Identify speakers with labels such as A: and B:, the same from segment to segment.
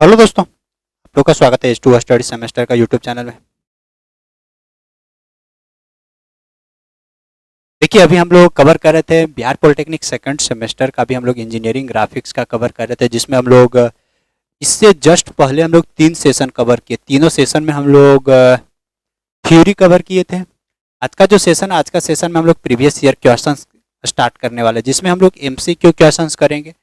A: Hello दोस्तों, आप लोग का स्वागत है H2 स्टडी सेमेस्टर का यूट्यूब चैनल में। देखिए, अभी हम लोग कवर कर रहे थे बिहार पॉलिटेक्निक सेकंड सेमेस्टर का, भी हम लोग इंजीनियरिंग ग्राफिक्स का कवर कर रहे थे, जिसमें हम लोग इससे जस्ट पहले हम लोग 3 सेशन कवर किए। तीनों सेशन में हम लोग थ्योरी कवर किए थे। आज का सेशन में हम लोग प्रीवियस ईयर क्वेश्चन स्टार्ट करने वाले हैं, जिसमें हम लोग MCQ क्वेश्चंस करेंगे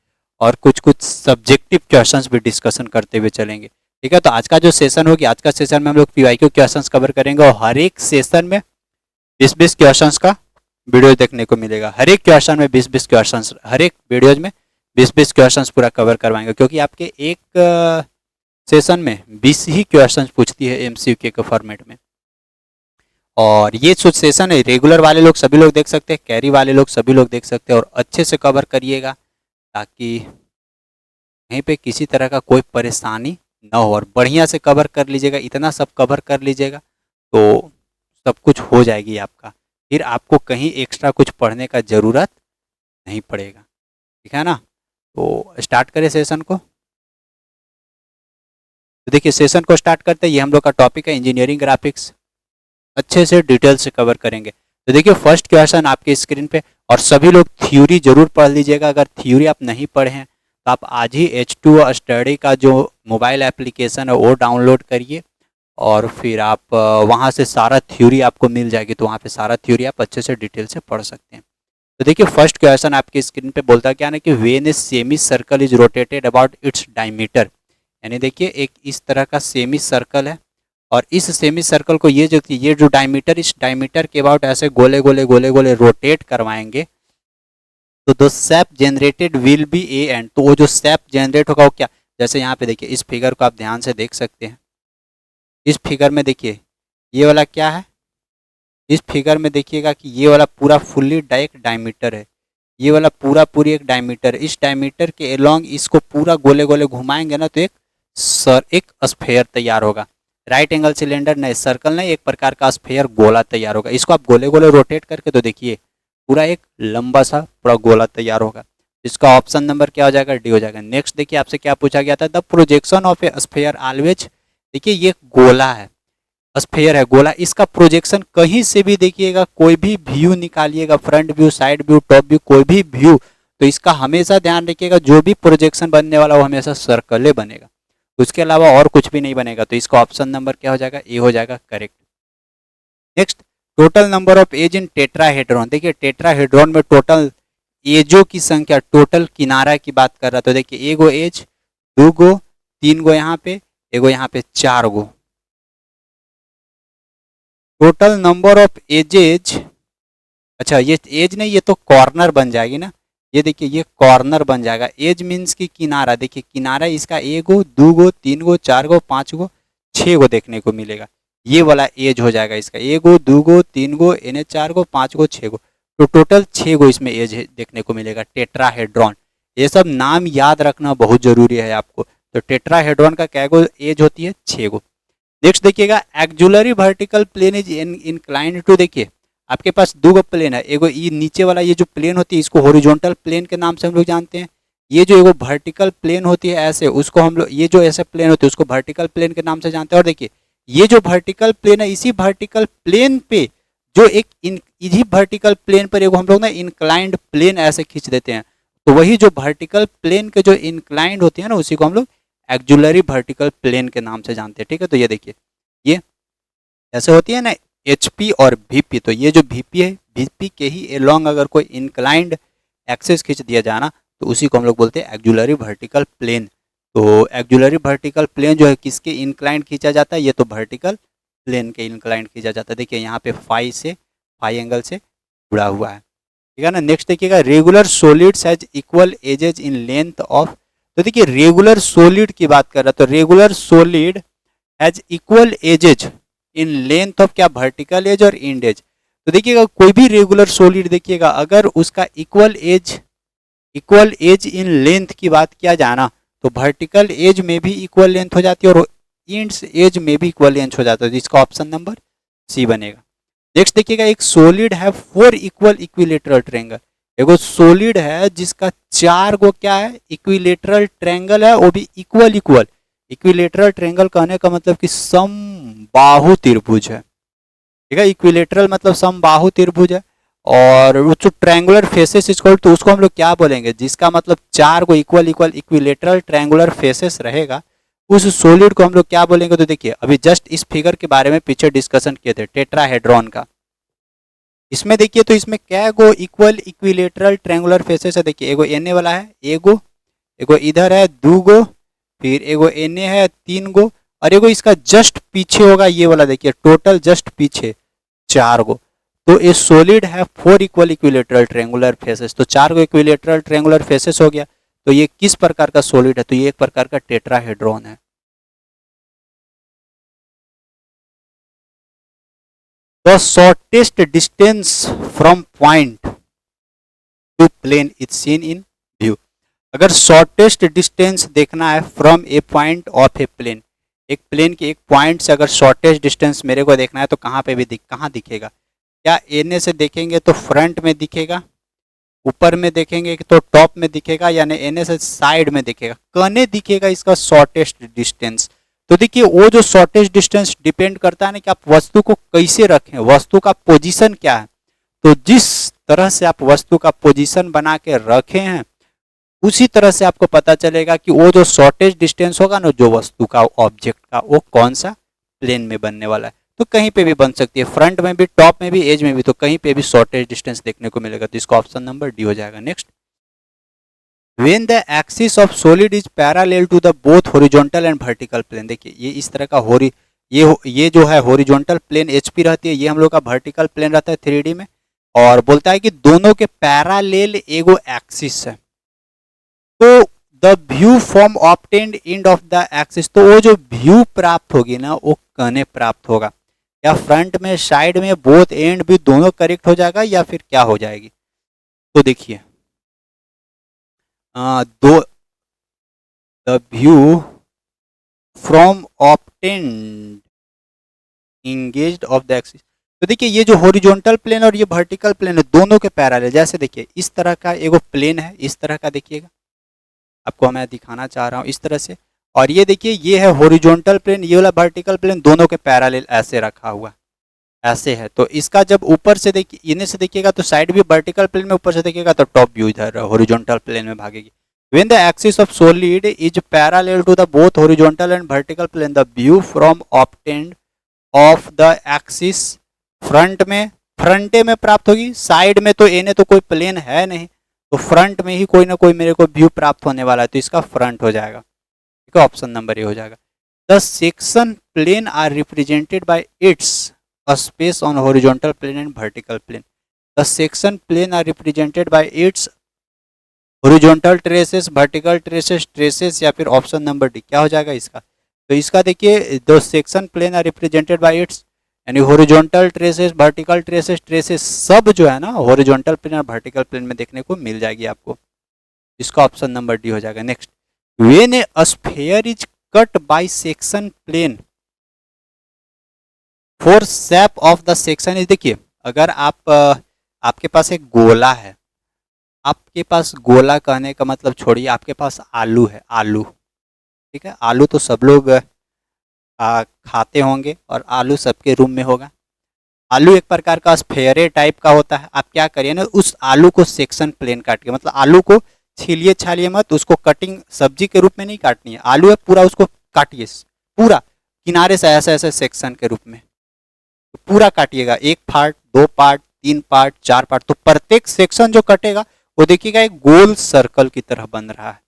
A: और कुछ कुछ सब्जेक्टिव क्वेश्चंस भी डिस्कशन करते हुए चलेंगे। ठीक है, तो आज का जो सेशन होगी, आज का सेशन में हम लोग PYQ क्वेश्चंस कवर करेंगे और हर एक सेशन में 20-20 क्वेश्चंस का वीडियो देखने को मिलेगा। हर एक क्वेश्चन में 20-20 क्वेश्चंस, हर एक वीडियोज में 20-20 क्वेश्चंस पूरा कवर करवाएंगे, क्योंकि आपके एक सेशन में 20 ही क्वेश्चंस पूछती है MCQ के फॉर्मेट में। और ये जो सेशन है, रेगुलर वाले लोग सभी लोग देख सकते हैं, कैरी वाले लोग सभी लोग देख सकते हैं, और अच्छे से कवर करिएगा ताकि कहीं पे किसी तरह का कोई परेशानी ना हो, और बढ़िया से कवर कर लीजिएगा। इतना सब कवर कर लीजिएगा तो सब कुछ हो जाएगी आपका, फिर आपको कहीं एक्स्ट्रा कुछ पढ़ने का ज़रूरत नहीं पड़ेगा। ठीक है ना, तो स्टार्ट करें सेशन को। तो देखिए, सेशन को स्टार्ट करते हैं। ये हम लोग का टॉपिक है इंजीनियरिंग ग्राफिक्स, अच्छे से डिटेल से कवर करेंगे। तो देखिए, फर्स्ट क्वेश्चन आपके स्क्रीन पे, और सभी लोग थ्योरी जरूर पढ़ लीजिएगा। अगर थ्योरी आप नहीं पढ़े हैं तो आप आज ही H2 स्टडी का जो मोबाइल एप्लीकेशन है वो डाउनलोड करिए, और फिर आप वहाँ से सारा थ्योरी आपको मिल जाएगी, तो वहाँ पे सारा थ्योरी आप अच्छे से डिटेल से पढ़ सकते हैं। तो देखिए, फर्स्ट क्वेश्चन आपकी स्क्रीन पे बोलता क्या है कि when a semi circle is rotated about its diameter, यानी देखिए एक इस तरह का सेमी सर्कल है, और इस सेमी सर्कल को ये जो डायमीटर, इस डायमीटर के अबाउट ऐसे गोले गोले गोले गोले रोटेट करवाएंगे, तो the shape generated will be A and. तो वो जो शेप जनरेट होगा वो क्या, जैसे यहाँ पे देखिए, इस फिगर को आप ध्यान से देख सकते हैं। इस फिगर में देखिए ये वाला क्या है, इस फिगर में देखिएगा कि ये वाला पूरा फुल्ली एक डायमीटर है, ये वाला पूरी एक डायमीटर। इस डायमीटर के अलोंग इसको पूरा गोले गोले घुमाएंगे ना, तो एक स्फेयर तैयार होगा। राइट एंगल सिलेंडर नहीं, सर्कल नहीं, एक प्रकार का स्फेयर गोला तैयार होगा। इसको आप गोले गोले रोटेट करके तो देखिए पूरा एक लंबा सा पूरा गोला तैयार होगा। इसका ऑप्शन नंबर क्या हो जाएगा, डी हो जाएगा। नेक्स्ट देखिए, आपसे क्या पूछा गया था, the projection of A sphere always. देखिए, ये गोला है, स्फेयर है, गोला, इसका प्रोजेक्शन कहीं से भी देखिएगा, कोई भी व्यू निकालिएगा, front view, side view, top view, कोई भी व्यू, तो इसका हमेशा ध्यान रखिएगा, जो भी प्रोजेक्शन बनने वाला वो हमेशा सर्कल बनेगा, उसके अलावा और कुछ भी नहीं बनेगा। तो इसका ऑप्शन नंबर क्या हो जाएगा, ए हो जाएगा correct. Next, total number of edge in tetrahedron. देखिए, टेट्राहेड्रॉन में टोटल एजों की संख्या, टोटल किनारा की बात कर रहा, तो देखिए एगो एज, दो गो, तीन गो यहाँ पे, एगो यहाँ पे, चार गो। टोटल नंबर ऑफ एजेज, अच्छा ये एज नहीं, ये तो कॉर्नर बन जाएगी ना। ये देखिए, ये कॉर्नर बन जाएगा। एज मीन्स की किनारा, देखिए किनारा इसका एगो, दो गो, तीन गो, चार गो, पाँच गो, छः गो देखने को मिलेगा। ये वाला एज हो जाएगा इसका, एगो, दो गो, तीन गो, इन्हें चार गो, पाँच गो, छः गो, तो टोटल 6 गो इसमें एज देखने को मिलेगा, टेट्राहेड्रॉन। ये सब नाम याद रखना बहुत जरूरी है आपको। तो टेट्राहेड्रॉन का क्या गो एज होती है, 6 गो। नेक्स्ट देखिएगा, auxiliary vertical plane is inclined to. देखिए आपके पास दो गो प्लेन है, एगो ये नीचे वाला ये जो प्लेन होती है इसको हॉरिजॉन्टल प्लेन के नाम से हम लोग जानते हैं। ये जो एगो वर्टिकल प्लेन होती है ऐसे, उसको हम लोग, ये जो ऐसे प्लेन होती है उसको वर्टिकल प्लेन के नाम से जानते हैं। और देखिए ये जो वर्टिकल प्लेन है, इसी वर्टिकल प्लेन पे जो इसी वर्टिकल प्लेन पर एगो हम लोग ना इंक्लाइंड प्लेन ऐसे खींच देते हैं, तो वही जो वर्टिकल प्लेन के जो इंक्लाइंड होती है ना, उसी को हम लोग एक्जुलरी वर्टिकल प्लेन के नाम से जानते हैं। ठीक है, तो ये देखिए, ये ऐसे होती है ना HP और VP, तो ये जो VP है, VP के ही एलोंग अगर कोई इंक्लाइंड एक्सेस खींच दिया जाए ना, तो उसी को हम लोग बोलते हैं एक्जुलरी वर्टिकल प्लेन। तो एक्जुलरी वर्टिकल प्लेन जो है किसके इंक्लाइंड खींचा जाता है, ये तो वर्टिकल प्लेन के इंक्लाइंड खींचा जाता है। देखिए यहाँ पे फाई एंगल से जुड़ा हुआ है। ठीक है ना। नेक्स्ट देखिएगा, regular solids has equal edges in length of. तो देखिए रेगुलर सॉलिड की बात कर रहा है, तो regular solid has equal edges in length of क्या, वर्टिकल एज और इंड एज। तो देखिएगा कोई भी रेगुलर सॉलिड देखिएगा, अगर उसका इक्वल एज इन लेंथ की बात किया जाए ना, तो वर्टिकल एज में भी इक्वल लेंथ हो जाती है और इंड्स एज में भी इक्वल लेंथ हो जाता है। तो इसका ऑप्शन नंबर सी बनेगा। नेक्स्ट देखिएगा, एक सॉलिड है 4 इक्वल इक्विलेटरल ट्रायंगल। एगो सॉलिड है जिसका 4 गो क्या है, इक्विलेटरल ट्रायंगल है, वो भी इक्वल इक्विलेटरल ट्रायंगल कहने का मतलब कि समबाहु त्रिभुज है, ठीक है। इक्विलेटरल मतलब समबाहु त्रिभुज है। और वो जो ट्रायंगुलर फेसेस इक्वल तो उसको हम लोग क्या बोलेंगे, जिसका मतलब चार को equal equal equilateral triangular faces रहेगा, उस सॉलिड को हम लोग क्या बोलेंगे। तो देखिए अभी जस्ट इस फिगर के बारे में पीछे डिस्कशन किए थे टेट्राहेड्रॉन का। इसमें देखिए तो इसमें क्या गो इक्वल इक्विलेटरल ट्रायंगुलर फेसेस है। देखिए एगो एन वाला है एगो, एगो इधर है दो गो, फिर एगो एन है तीन गो, और एगो इसका जस्ट पीछे होगा ये वाला, देखिए टोटल जस्ट पीछे चार गो। तो ये सॉलिड है four equal equilateral triangular faces, तो चार गो इक्विलेटरल ट्रायंगुलर फेसेस हो गया। तो ये किस प्रकार का सॉलिड है, तो ये एक प्रकार का टेट्राहेड्रॉन है। The shortest distance from point to plane is seen in view. अगर शॉर्टेस्ट डिस्टेंस देखना है from a point of a plane, एक प्लेन के एक पॉइंट से अगर शॉर्टेस्ट डिस्टेंस मेरे को देखना है तो कहाँ पे भी कहाँ दिखेगा, क्या एने से देखेंगे तो फ्रंट में दिखेगा, ऊपर में देखेंगे तो टॉप में दिखेगा, यानी एने से साइड में दिखेगा, कने दिखेगा इसका शॉर्टेस्ट डिस्टेंस। तो देखिए वो जो शॉर्टेस्ट डिस्टेंस डिपेंड करता है ना कि आप वस्तु को कैसे रखें, वस्तु का पोजीशन क्या है। तो जिस तरह से आप वस्तु का पोजीशन बना के रखे हैं उसी तरह से आपको पता चलेगा कि वो जो शॉर्टेस्ट डिस्टेंस होगा ना जो वस्तु का ऑब्जेक्ट का, वो कौन सा प्लेन में बनने वाला है। तो कहीं पे भी बन सकती है, फ्रंट में भी, टॉप में भी, एज में भी, तो कहीं पे भी शॉर्टेस्ट डिस्टेंस देखने को मिलेगा। तो इसका ऑप्शन नंबर डी हो जाएगा। Next, when the axis of solid is parallel to the both horizontal and vertical plane. देखिए ये इस तरह का ये जो है हॉरिजॉन्टल प्लेन एचपी रहती है, ये हम लोग का वर्टिकल प्लेन रहता है 3D में, और बोलता है कि दोनों के पैरेलल एगो एक्सिस है। तो the view from obtained end of the axis, तो वो जो व्यू प्राप्त होगी ना वो कने प्राप्त होगा, या फ्रंट में, साइड में, बोथ एंड भी दोनों करेक्ट हो जाएगा, या फिर क्या हो जाएगी। तो देखिए दो the view from obtained engaged of the axis. तो देखिए ये जो हॉरिजॉन्टल प्लेन और ये वर्टिकल प्लेन है दोनों के पैरेलल, जैसे देखिए इस तरह का एगो प्लेन है, इस तरह का देखिएगा, आपको मैं दिखाना चाह रहा हूँ इस तरह से, और ये देखिए ये है हॉरिजॉन्टल प्लेन, ये वाला वर्टिकल प्लेन, दोनों के पैरेलल ऐसे रखा हुआ ऐसे है। तो इसका जब ऊपर से देखिए इन्हें से देखिएगा तो साइड भी वर्टिकल प्लेन में, ऊपर से देखिएगा तो टॉप व्यू इधर हॉरिजॉन्टल प्लेन में भागेगी। When the axis of solid is parallel to the both horizontal and vertical plane the view from obtained of the axis, फ्रंटे में प्राप्त होगी, साइड में तो एने तो कोई प्लेन है नहीं, तो फ्रंट में ही कोई ना कोई मेरे को व्यू प्राप्त होने वाला है, तो इसका फ्रंट हो जाएगा। ठीक है, ऑप्शन नंबर ए हो जाएगा। The section plane are represented by its space on horizontal plane and vertical plane. The section plane are represented by its horizontal traces, vertical traces, या फिर ऑप्शन नंबर डी क्या हो जाएगा इसका। तो इसका देखिए the section plane are represented by its, यानी हॉरिजॉन्टल ट्रेसेस, वर्टिकल ट्रेसेस सब जो है ना हॉरिजॉन्टल प्लेन और वर्टिकल प्लेन में देखने को मिल जाएगी आपको। इसका ऑप्शन नंबर डी हो जाएगा। Next, when a sphere is cut by section plane for shape of the section is. देखिए अगर आपके पास एक गोला है, आपके पास गोला कहने का मतलब छोड़िए, आपके पास आलू है, आलू, ठीक है, आलू तो सब लोग खाते होंगे और आलू सबके रूम में होगा। आलू एक प्रकार का स्फेयर टाइप का होता है। आप क्या करिए ना, उस आलू को सेक्शन प्लेन काटिए, मतलब आलू को छीलिए छालिए मत, उसको कटिंग सब्जी के रूप में नहीं काटनी है, आलू है पूरा उसको काटिए, पूरा किनारे से ऐसे ऐसे सेक्शन के रूप में तो पूरा काटिएगा, एक पार्ट, दो पार्ट, तीन पार्ट, चार पार्ट, तो प्रत्येक सेक्शन जो कटेगा वो देखिएगा एक गोल सर्कल की तरह बन रहा है।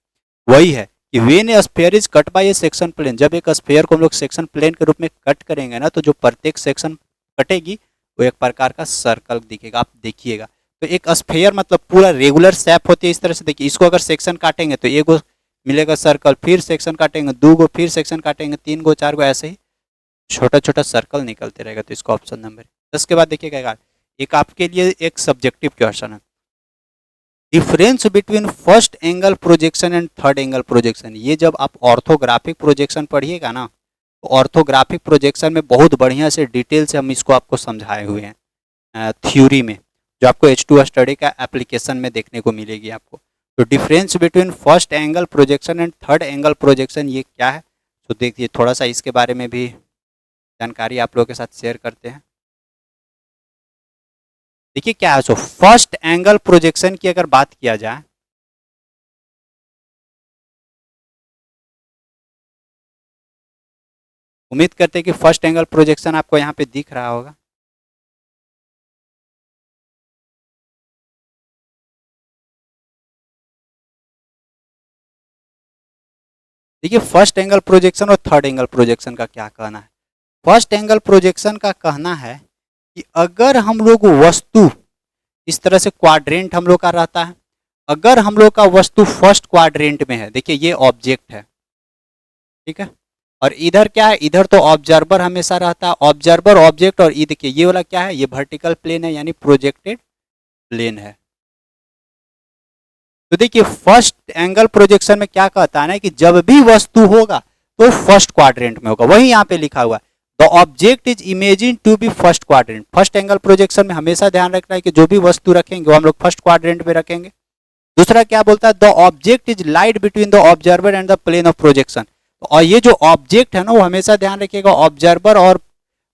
A: वही है कि when a sphere is cut by a section plane, जब एक स्फीयर को हम लोग सेक्शन प्लेन के रूप में कट करेंगे ना, तो जो प्रत्येक सेक्शन कटेगी वो एक प्रकार का सर्कल दिखेगा। आप देखिएगा तो एक स्फीयर मतलब पूरा रेगुलर शेप होती है इस तरह से। देखिए इसको अगर सेक्शन काटेंगे तो एक गो मिलेगा सर्कल, फिर सेक्शन काटेंगे दो गो, फिर सेक्शन काटेंगे तीन गो, चार गो, ऐसे ही छोटा छोटा सर्कल निकलते रहेगा। तो इसका ऑप्शन नंबर 10 के बाद देखिएगा एक आपके लिए एक सब्जेक्टिव क्वेश्चन है, difference between first angle projection and third angle projection. ये जब आप ऑर्थोग्राफिक प्रोजेक्शन पढ़िएगा ना, तो ऑर्थोग्राफिक प्रोजेक्शन में बहुत बढ़िया से डिटेल से हम इसको आपको समझाए हुए हैं थ्योरी में, जो आपको H2 स्टडी का एप्लीकेशन में देखने को मिलेगी आपको। तो difference between first angle projection and third angle projection ये क्या है, तो देखिए थोड़ा सा इसके बारे में भी जानकारी आप लोगों के साथ शेयर करते हैं। देखिए क्या है, सो फर्स्ट एंगल प्रोजेक्शन की अगर बात किया जाए, उम्मीद करते हैं कि फर्स्ट एंगल प्रोजेक्शन आपको यहाँ पे दिख रहा होगा। देखिए फर्स्ट एंगल प्रोजेक्शन और थर्ड एंगल प्रोजेक्शन का क्या कहना है। फर्स्ट एंगल प्रोजेक्शन का कहना है कि अगर हम लोग वस्तु इस तरह से क्वाड्रेंट हम लोग का रहता है, अगर हम लोग का वस्तु फर्स्ट क्वाड्रेंट में है, देखिए ये ऑब्जेक्ट है, ठीक है, और इधर क्या है, इधर तो ऑब्जर्वर हमेशा रहता है, ऑब्जर्वर ऑब्जेक्ट, और ये देखिए ये वाला क्या है, ये वर्टिकल प्लेन है यानी प्रोजेक्टेड प्लेन है। तो देखिए फर्स्ट एंगल प्रोजेक्शन में क्या कहता है ना कि जब भी वस्तु होगा तो फर्स्ट क्वाड्रेंट में होगा, वही यहाँ पे लिखा हुआ है, the object is imagine to be first quadrant. First angle projection में हमेशा ध्यान रखना है कि जो भी वस्तु रखेंगे वो हम लोग फर्स्ट क्वाड्रेंट में रखेंगे। दूसरा क्या बोलता है, the object is light between the observer and the plane of projection. और ये जो ऑब्जेक्ट है ना वो हमेशा ध्यान रखिएगा ऑब्जर्वर और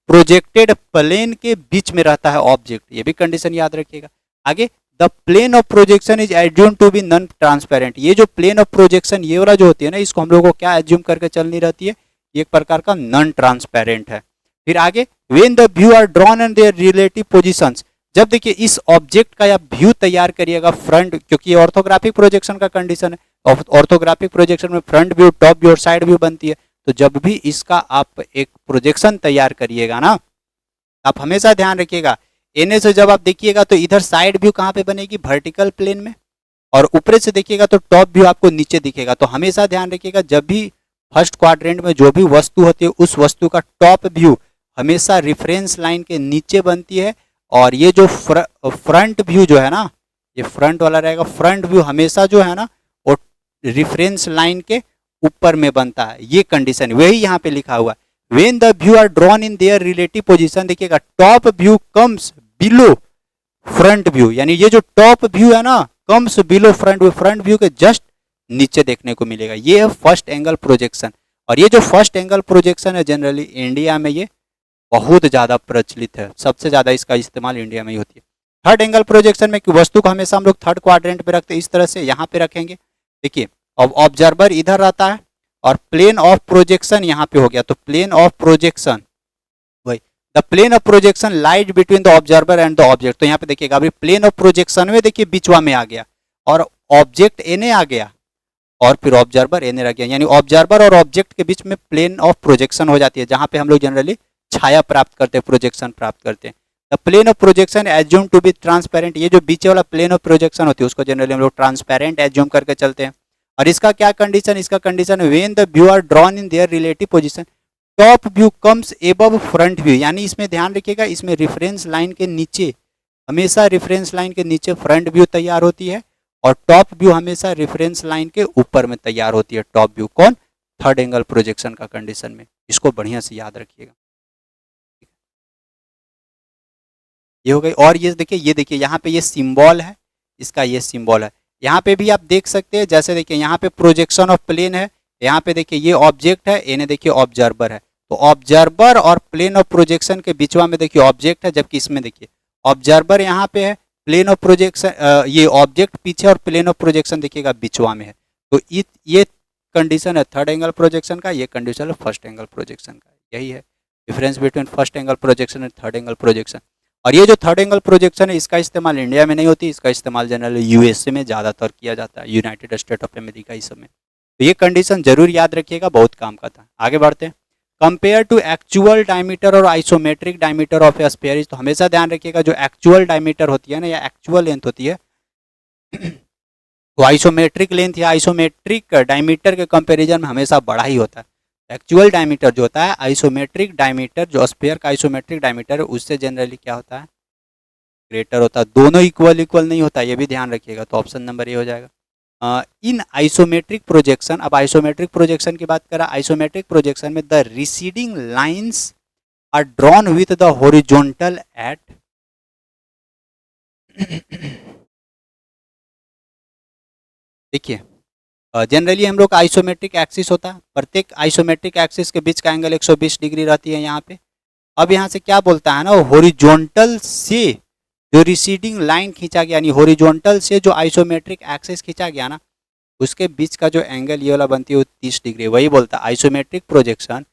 A: प्रोजेक्टेड प्लेन के बीच में रहता है ऑब्जेक्ट, ये भी कंडीशन याद रखिएगा। आगे the plane of projection is assume to be non transparent. ये जो प्लेन ऑफ प्रोजेक्शन ये वाला जो होती है ना, इसको हम लोगों को क्या एज्यूम करके चलनी रहती है, एक प्रकार का नॉन ट्रांसपेरेंट है। फिर आगे when the view are drawn and their relative positions, जब देखिए इस ऑब्जेक्ट का आप व्यू तैयार करिएगा फ्रंट, क्योंकि ये ऑर्थोग्राफिक प्रोजेक्शन का कंडीशन है, ऑर्थोग्राफिक प्रोजेक्शन में फ्रंट व्यू, टॉप व्यू और साइड व्यू बनती है। तो जब भी इसका आप एक प्रोजेक्शन तैयार करिएगा ना, आप हमेशा ध्यान रखिएगा एनए से जब आप देखिएगा तो इधर साइड व्यू कहाँ पे बनेगी, वर्टिकल प्लेन में, और ऊपर से देखिएगा तो टॉप व्यू आपको नीचे दिखेगा। तो हमेशा ध्यान रखिएगा जब भी फर्स्ट क्वाड्रेंट में जो भी वस्तु होती है उस वस्तु का टॉप व्यू हमेशा रेफरेंस लाइन के नीचे बनती है, और ये जो फ्रंट व्यू जो है ना, ये फ्रंट वाला रहेगा, फ्रंट व्यू हमेशा जो है ना वो रेफरेंस लाइन के ऊपर में बनता है। ये कंडीशन वही यहाँ पे लिखा हुआ है, when the view are drawn in their relative position, देखिएगा top view comes below front view, यानी ये जो टॉप व्यू है ना comes below front view, front view के जस्ट नीचे देखने को मिलेगा। ये है फर्स्ट एंगल प्रोजेक्शन। और ये जो फर्स्ट एंगल प्रोजेक्शन है जनरली इंडिया में ये बहुत ज़्यादा प्रचलित है, सबसे ज़्यादा इसका इस्तेमाल इंडिया में ही होती है। थर्ड एंगल प्रोजेक्शन में कि वस्तु को हमेशा हम लोग थर्ड क्वाड्रेंट पे रखते हैं, इस तरह से यहाँ पे रखेंगे। देखिए अब ऑब्जर्वर इधर रहता है और प्लेन ऑफ प्रोजेक्शन यहाँ पे हो गया, तो प्लेन ऑफ प्रोजेक्शन वही the plane of projection light between the observer and the object. तो यहाँ पे देखिएगा अभी प्लेन ऑफ प्रोजेक्शन में देखिए बीचवा में आ गया और ऑब्जेक्ट एने आ गया और फिर ऑब्जर्वर एने रह गया, यानी ऑब्जर्वर और ऑब्जेक्ट के बीच में प्लेन ऑफ प्रोजेक्शन हो जाती है, जहाँ पे हम लोग जनरली छाया प्राप्त करते हैं, प्रोजेक्शन प्राप्त करते हैं। The plane of projection assume to be transparent, ये जो बीच वाला प्लेन ऑफ प्रोजेक्शन होती है उसको जनरली हम लोग ट्रांसपेरेंट एज्यूम करके चलते हैं। और इसका क्या कंडीशन, इसका condition when the view are drawn in their relative position, top view comes above front view, यानी इसमें ध्यान रखिएगा इसमें रेफरेंस लाइन के नीचे, हमेशा रेफरेंस लाइन के नीचे फ्रंट व्यू तैयार होती है और टॉप व्यू हमेशा रेफरेंस लाइन के ऊपर में तैयार होती है। टॉप व्यू कौन, थर्ड एंगल प्रोजेक्शन का कंडीशन में, इसको बढ़िया से याद रखिएगा। ये हो गई। और ये देखिए यहाँ पे ये सिंबल है, इसका ये सिंबल है, यहाँ पे भी आप देख सकते हैं। जैसे देखिए यहाँ पे प्रोजेक्शन ऑफ प्लेन है, यहाँ पे देखिए ये ऑब्जेक्ट है, इन्हें देखिए ऑब्जर्वर है, तो ऑब्जर्वर और प्लेन ऑफ प्रोजेक्शन के बीचवा में देखिए ऑब्जेक्ट है, जबकि इसमें देखिए ऑब्जर्वर यहाँ पे है, प्लेन ऑफ प्रोजेक्शन ये ऑब्जेक्ट पीछे और प्लेन ऑफ प्रोजेक्शन देखिएगा बीचवा में है। तो ये कंडीशन है थर्ड एंगल प्रोजेक्शन का, ये कंडीशन है फर्स्ट एंगल प्रोजेक्शन का। यही है difference between first angle projection and third angle projection. और ये जो थर्ड एंगल प्रोजेक्शन है इसका इस्तेमाल इंडिया में नहीं होती, इसका इस्तेमाल जनरली यूएसए में ज़्यादातर किया जाता है, यूनाइटेड स्टेट ऑफ अमेरिका इस समय। तो ये कंडीशन जरूर याद रखिएगा, बहुत काम का था। आगे बढ़ते हैं। कंपेयर टू एक्चुअल डायमीटर और isometric diameter of A sphere, तो हमेशा ध्यान रखिएगा जो एक्चुअल डायमीटर होती है ना या एक्चुअल लेंथ होती है वो आइसोमेट्रिक लेंथ या आइसोमेट्रिक डायमीटर के कंपैरिजन में हमेशा बड़ा ही होता है। एक्चुअल डायमीटर जो होता है, आइसोमेट्रिक डायमीटर जो स्फीयर का आइसोमेट्रिक डायमीटर है उससे जनरली क्या होता है, ग्रेटर होता है। दोनों इक्वल नहीं होता, ये भी ध्यान रखिएगा। तो ऑप्शन नंबर ए हो जाएगा। इन आइसोमेट्रिक प्रोजेक्शन, अब आइसोमेट्रिक प्रोजेक्शन की बात करें, आइसोमेट्रिक प्रोजेक्शन में the receding lines are drawn with the horizontal at देखिए जनरली हम लोग का आइसोमेट्रिक एक्सिस होता है, प्रत्येक आइसोमेट्रिक एक्सिस के बीच का एंगल 120 डिग्री रहती है यहाँ पे। अब यहाँ से क्या बोलता है ना, हॉरिजॉन्टल से जो रिसीडिंग लाइन खींचा गया, यानी हॉरिजॉन्टल से जो आइसोमेट्रिक एक्सिस खींचा गया ना, उसके बीच का जो एंगल ये वाला बनती है वो 30 डिग्री। वही बोलता है isometric projection,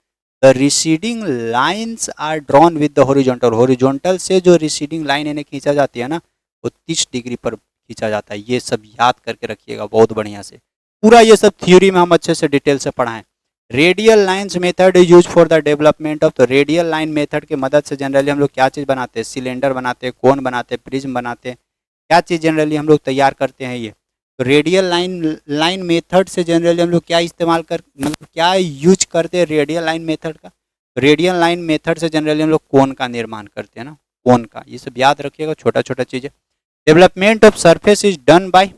A: the receding lines are drawn with the horizontal, horizontal से जो रिसीडिंग लाइन इन्हें खींचा जाती है ना, वो 30 डिग्री पर खींचा जाता है। ये सब याद करके रखिएगा बहुत बढ़िया से, पूरा ये सब थ्योरी में हम अच्छे से डिटेल से पढ़ाएं। Radial lines method is use for the development of, तो रेडियल लाइन मेथड की मदद से जनरली हम लोग क्या चीज़ बनाते हैं, सिलेंडर बनाते हैं, कोन बनाते हैं, प्रिज्म बनाते हैं, क्या चीज़ जनरली हम लोग तैयार करते हैं ये। तो रेडियल लाइन मेथड से जनरली हम लोग क्या इस्तेमाल कर, मतलब क्या यूज करते हैं रेडियल लाइन मेथड का। रेडियल लाइन मेथड से जनरली हम लोग कोन का निर्माण करते हैं ना, कोन का, ये सब याद रखिएगा, छोटा छोटा चीज़ें। Development of surface is done by,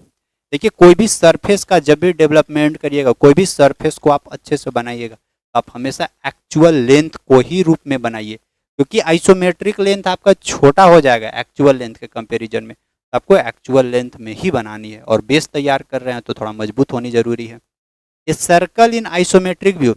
A: देखिए कोई भी सरफेस का जब भी डेवलपमेंट करिएगा, कोई भी सरफेस को आप अच्छे से बनाइएगा, आप हमेशा एक्चुअल लेंथ को ही रूप में बनाइए, क्योंकि आइसोमेट्रिक लेंथ आपका छोटा हो जाएगा एक्चुअल लेंथ के कंपैरिजन में। आपको एक्चुअल लेंथ में ही बनानी है, और बेस तैयार कर रहे हैं तो थोड़ा मजबूत होनी जरूरी है। ये सर्कल इन आइसोमेट्रिक व्यू,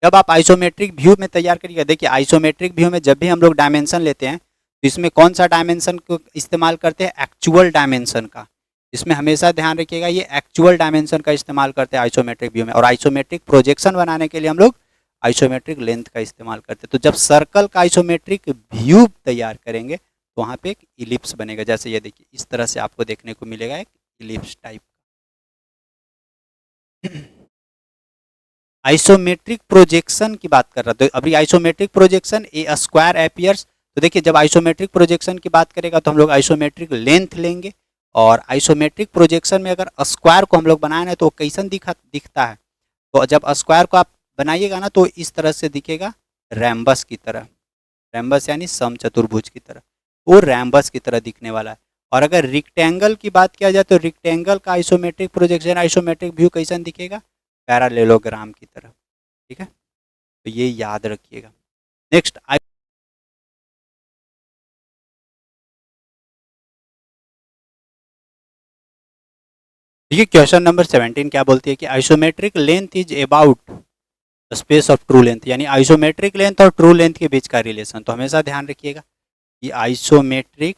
A: जब आप आइसोमेट्रिक व्यू में तैयार करिएगा, देखिए आइसोमेट्रिक व्यू में जब भी हम लोग डायमेंशन लेते हैं तो इसमें कौन सा डायमेंशन को इस्तेमाल करते हैं, एक्चुअल डायमेंशन का। इसमें हमेशा ध्यान रखिएगा ये एक्चुअल डायमेंशन का इस्तेमाल करते हैं आइसोमेट्रिक व्यू में। और आइसोमेट्रिक प्रोजेक्शन बनाने के लिए हम लोग आइसोमेट्रिक लेंथ का इस्तेमाल करते हैं। तो जब सर्कल का आइसोमेट्रिक व्यू तैयार करेंगे तो वहाँ पे एक इलिप्स बनेगा, जैसे ये देखिए इस तरह से आपको देखने को मिलेगा एक इलिप्स टाइप। आइसोमेट्रिक प्रोजेक्शन की बात कर रहा था, तो अभी आइसोमेट्रिक प्रोजेक्शन ए स्क्वायर एपियर्स। तो देखिए जब आइसोमेट्रिक प्रोजेक्शन की बात करेगा तो हम लोग आइसोमेट्रिक लेंथ लेंगे, और आइसोमेट्रिक प्रोजेक्शन में अगर स्क्वायर को हम लोग बनाए ना तो कैसन दिखता है, तो जब स्क्वायर को आप बनाइएगा ना तो इस तरह से दिखेगा, रैम्बस की तरह, रैम्बस यानी समचतुर्भुज की तरह, वो रैम्बस की तरह दिखने वाला है। और अगर रिक्टेंगल की बात किया जाए तो रिक्टेंगल का आइसोमेट्रिक प्रोजेक्शन, आइसोमेट्रिक व्यू कैसन दिखेगा, पैरालेलोग्राम की तरह। ठीक है, तो ये याद रखिएगा। नेक्स्ट, देखिए क्वेश्चन नंबर 17 क्या बोलती है कि isometric length is about space of true length, यानी आइसोमेट्रिक लेंथ और ट्रू लेंथ के बीच का रिलेशन। तो हमेशा ध्यान रखिएगा कि आइसोमेट्रिक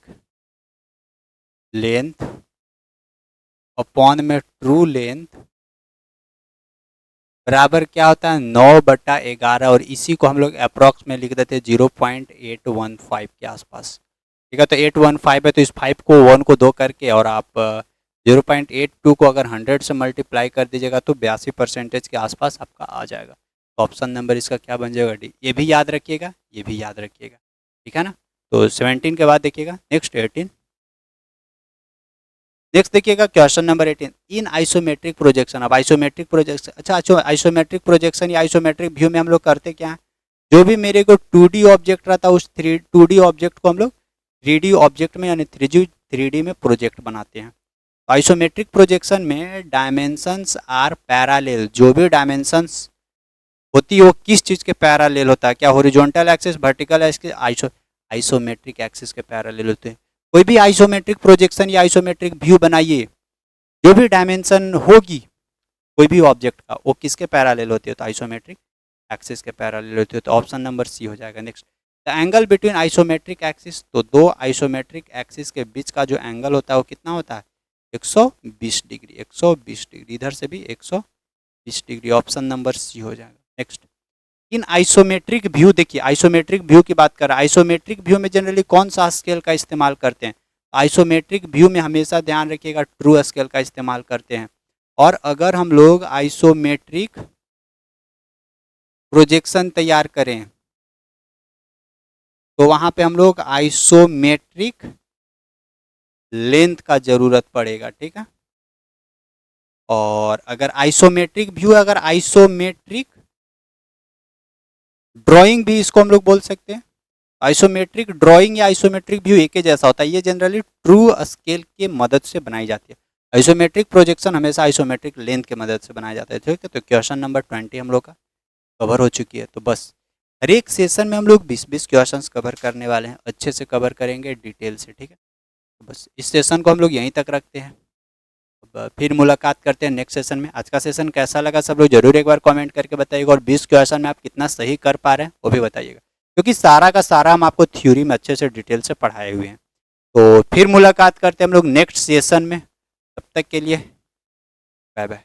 A: लेंथ अपॉन में ट्रू लेंथ बराबर क्या होता है, 9/11, और इसी को हम लोग अप्रॉक्स में लिख देते हैं 0.815 के आसपास। ठीक है, तो 815 है तो इस 5 को 1 को 2 करके, और आप 0.82 को अगर 100 से मल्टीप्लाई कर दीजिएगा तो 82% के आसपास आपका आ जाएगा। तो ऑप्शन नंबर इसका क्या बन जाएगा, डी। ये भी याद रखिएगा, ये भी याद रखिएगा, ठीक है ना। तो 17 के बाद देखिएगा नेक्स्ट 18। नेक्स्ट देखिएगा क्वेश्चन नंबर 18, इन आइसोमेट्रिक प्रोजेक्शन। अब आइसोमेट्रिक प्रोजेक्शन, अच्छा आइसोमेट्रिक प्रोजेक्शन या आइसोमेट्रिक व्यू में हम लोग करते क्या है, जो भी मेरे को 2D ऑब्जेक्ट रहता है उस 2D ऑब्जेक्ट को हम लोग 3D ऑब्जेक्ट में यानी 3D में प्रोजेक्ट बनाते हैं। आइसोमेट्रिक प्रोजेक्शन में डायमेंशंस आर पैरेलल, जो भी डायमेंशंस होती है वो किस चीज़ के पैरेलल होता है, क्या horizontal axis, vertical axis, isometric axis के पैरेलल होते हैं। कोई भी आइसोमेट्रिक प्रोजेक्शन या आइसोमेट्रिक व्यू बनाइए, जो भी डायमेंशन होगी कोई भी ऑब्जेक्ट का वो किसके पैरेलल होती है, तो आइसोमेट्रिक एक्सिस के पैरेलल होती है। तो ऑप्शन नंबर सी हो जाएगा। Next, the angle between isometric axis, तो दो आइसोमेट्रिक एक्सिस के बीच का जो एंगल होता है वो कितना होता है, 120 डिग्री, 120 डिग्री, इधर से भी 120 डिग्री, ऑप्शन नंबर सी हो जाएगा। नेक्स्ट, इन आइसोमेट्रिक व्यू, देखिए आइसोमेट्रिक व्यू की बात कर रहा है, आइसोमेट्रिक व्यू में जनरली कौन सा स्केल का इस्तेमाल करते हैं, आइसोमेट्रिक व्यू में हमेशा ध्यान रखिएगा ट्रू स्केल का इस्तेमाल करते हैं। और अगर हम लोग आइसोमेट्रिक प्रोजेक्शन तैयार करें तो वहां पे हम लोग आइसोमेट्रिक लेंथ का जरूरत पड़ेगा, ठीक है। और अगर आइसोमेट्रिक व्यू, अगर आइसोमेट्रिक ड्राइंग भी इसको हम लोग बोल सकते हैं, आइसोमेट्रिक ड्राइंग या आइसोमेट्रिक व्यू एक ही जैसा होता है, ये जनरली ट्रू स्केल की मदद से बनाई जाती है। आइसोमेट्रिक प्रोजेक्शन हमेशा आइसोमेट्रिक लेंथ की मदद से बनाया जाता है, ठीक है। तो क्वेश्चन नंबर 20 हम लोग का कवर हो चुकी है। तो बस हर एक सेशन में हम लोग 20-20 क्वेश्चंस कवर करने वाले हैं, अच्छे से कवर करेंगे डिटेल से, ठीक है। तो बस इस सेशन को हम लोग यहीं तक रखते हैं। बस फिर मुलाकात करते हैं नेक्स्ट सेशन में। आज का सेशन कैसा लगा सब लोग जरूर एक बार कमेंट करके बताइएगा, और 20 क्वेश्चन में आप कितना सही कर पा रहे हैं वो भी बताइएगा, क्योंकि सारा का सारा हम आपको थ्योरी में अच्छे से डिटेल से पढ़ाए हुए हैं। तो फिर मुलाकात करते हैं हम लोग नेक्स्ट सेशन में, तब तक के लिए बाय बाय।